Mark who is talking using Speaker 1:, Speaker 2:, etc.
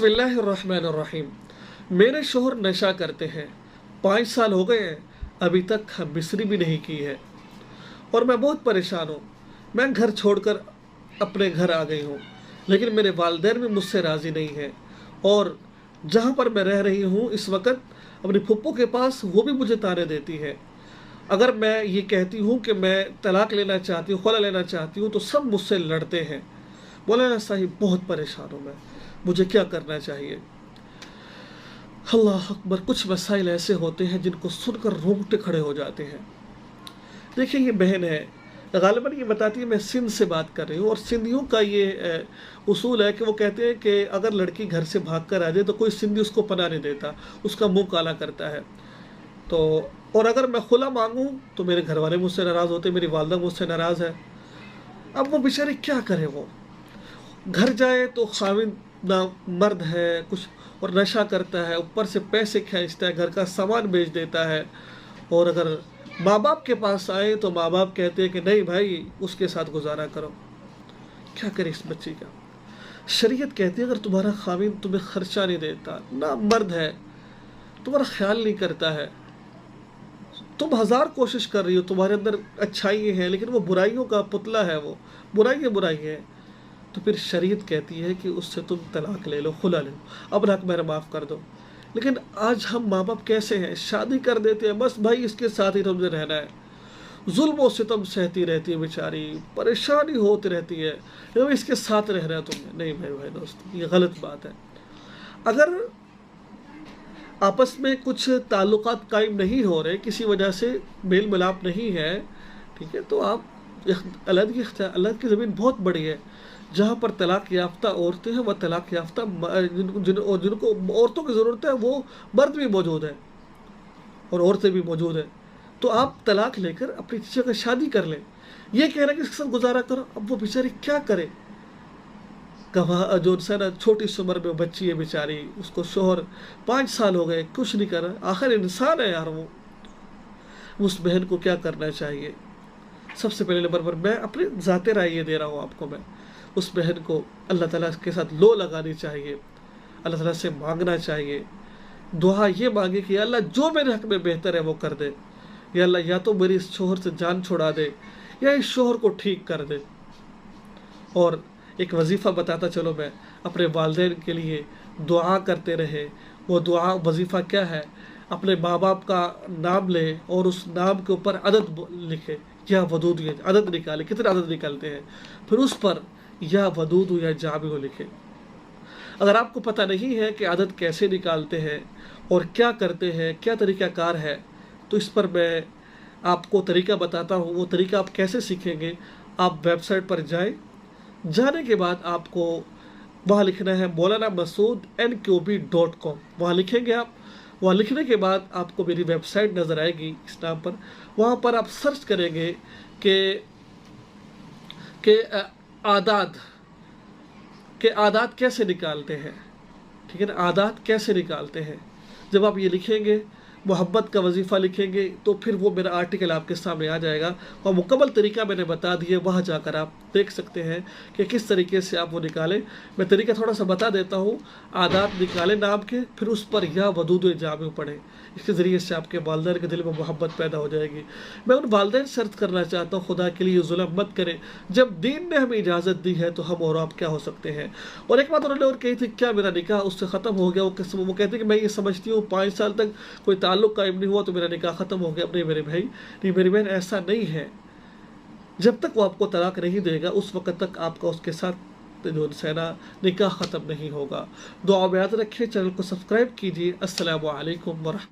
Speaker 1: बिस्मिल्लाहिर्रहमानिर्रहीम। मेरे शोहर नशा करते हैं, 5 साल हो गए हैं, अभी तक हम मिस्री भी नहीं की है और मैं बहुत परेशान हूँ। मैं घर छोड़कर अपने घर आ गई हूँ, लेकिन मेरे वालिदैन भी मुझसे राज़ी नहीं हैं और जहाँ पर मैं रह रही हूँ इस वक्त अपनी फुप्पो के पास, वो भी मुझे ताने देती है। अगर मैं ये कहती हूँ कि मैं तलाक लेना चाहती हूँ, खुला लेना चाहती हूँ, तो सब मुझसे लड़ते हैं। मौलाना साहिब, बहुत परेशान हूँ मैं, मुझे क्या करना चाहिए? अल्लाह अकबर। कुछ मसाइल ऐसे होते हैं जिनको सुनकर रोंगटे खड़े हो जाते हैं। देखिए, ये बहन है, गालिबन ये बताती है मैं सिंध से बात कर रही हूँ और सिंधियों का ये उसूल है कि वो कहते हैं कि अगर लड़की घर से भाग कर आ जाए तो कोई सिंधी उसको पनाह नहीं देता, उसका मुंह काला करता है। तो और अगर मैं खुला मांगूँ तो मेरे घर वाले मुझसे नाराज़ होते, मेरी वालदा मुझसे नाराज़ है। अब वो बेचारी क्या करे? वो घर जाए तो खाविंद ना मर्द है कुछ और नशा करता है, ऊपर से पैसे खींचता है, घर का सामान बेच देता है। और अगर माँ बाप के पास आए तो माँ बाप कहते हैं कि नहीं भाई, उसके साथ गुजारा करो। क्या करे इस बच्ची का? शरीयत कहती है अगर तुम्हारा खाविंद तुम्हें खर्चा नहीं देता, ना मर्द है, तुम्हारा ख्याल नहीं करता है, तुम 1000 कोशिश कर रही हो, तुम्हारे अंदर अच्छाई है लेकिन वो बुराइयों का पुतला है, वो बुराई है, तो फिर शरीयत कहती है कि उससे तुम तलाक ले लो, खुला ले लो, अब हक मेरा माफ़ कर दो। लेकिन आज हम माँ बाप कैसे हैं? शादी कर देते हैं, बस भाई इसके साथ ही तुमसे रहना है। जुल्म और सितम सहती रहती है बेचारी, परेशानी होती रहती है, लेकिन इसके साथ रहना है तुम्हें। नहीं भाई दोस्त, ये गलत बात है। अगर आपस में कुछ ताल्लुकात कायम नहीं हो रहे, किसी वजह से मेल मिलाप नहीं है, ठीक है, तो आप अल्लाह की ज़मीन बहुत बड़ी है। जहाँ पर तलाक याफ्ता औरतें हैं, वह तलाक याफ्ता जिनको औरतों की ज़रूरत है, वो मर्द भी मौजूद है और औरतें भी मौजूद हैं। तो आप तलाक लेकर अपनी जगह शादी कर लें। ये कह रहे हैं कि इसके साथ गुजारा करो। अब वो बेचारी क्या करे? गवाह जो है ना, छोटी सी उम्र में बच्ची है बेचारी, उसको शोहर 5 साल हो गए, कुछ नहीं कर रहा। आखिर इंसान है यार वो। उस बहन को क्या करना चाहिए? सबसे पहले नंबर पर मैं अपनी ज़ाती राय ये दे रहा हूँ आपको, मैं उस बहन को अल्लाह ताला के साथ लो लगानी चाहिए, अल्लाह ताला से मांगना चाहिए, दुआ ये मांगे कि अल्लाह जो मेरे हक़ में बेहतर है वो कर दे, या अल्लाह या तो मेरी इस शोहर से जान छुड़ा दे या इस शोहर को ठीक कर दे। और एक वजीफ़ा बताता चलो मैं, अपने वालिदैन के लिए दुआ करते रहे। वो दुआ वजीफ़ा क्या है? अपने माँ बाप का नाम ले और उस नाम के ऊपर अदद लिखे, या वदूद, या अदद निकाले, कितने अदद निकलते हैं, फिर उस पर या वदूद या जाबिह लिखे। अगर आपको पता नहीं है कि अदद कैसे निकालते हैं और क्या करते हैं, क्या तरीक़ाकार है, तो इस पर मैं आपको तरीका बताता हूँ। वो तरीका आप कैसे सीखेंगे? आप वेबसाइट पर जाएं, जाने के बाद आपको वहाँ लिखना है maulanamasooodnqb.com। वहाँ लिखेंगे आप। वहाँ लिखने के बाद आपको मेरी वेबसाइट नज़र आएगी इस नाम पर। वहाँ पर आप सर्च करेंगे कि आदात कैसे निकालते हैं, ठीक है ना, आदात कैसे निकालते हैं। जब आप ये लिखेंगे, मोहब्बत का वजीफ़ा लिखेंगे, तो फिर वो मेरा आर्टिकल आपके सामने आ जाएगा और मुकम्मल तरीका मैंने बता दिया। वहाँ जाकर आप देख सकते हैं कि किस तरीके से आप वो निकालें। मैं तरीका थोड़ा सा बता देता हूँ। आदात निकालें नाम के, फिर उस पर या वदूद जाबिह पढ़ें। इसके ज़रिए से आपके वालिदैन के दिल में मोहब्बत पैदा हो जाएगी। मैं उन वालिदैन से अर्ज़ करना चाहता हूँ, खुदा के लिए जुल्म मत करें। जब दीन ने हमें इजाज़त दी है तो हम और आप क्या हो सकते हैं? और एक बात उन्होंने और कही थी, क्या मेरा निकाह उससे ख़त्म हो गया? वो कहते कि मैं ये समझती हूँ 5 साल तक कोई ताल्लुक़ कायम नहीं हुआ तो मेरा निकाह ख़त्म हो गया। नहीं मेरे भाई, नहीं मेरी बहन, ऐसा नहीं है। जब तक वो आपको तलाक नहीं देगा, उस वक़्त तक आपका उसके साथ जो है ना निकाह ख़त्म नहीं होगा। दुआ में याद रखिए, चैनल को सब्सक्राइब कीजिए। अस्सलामु अलैकुम वरहमतुल्लाह।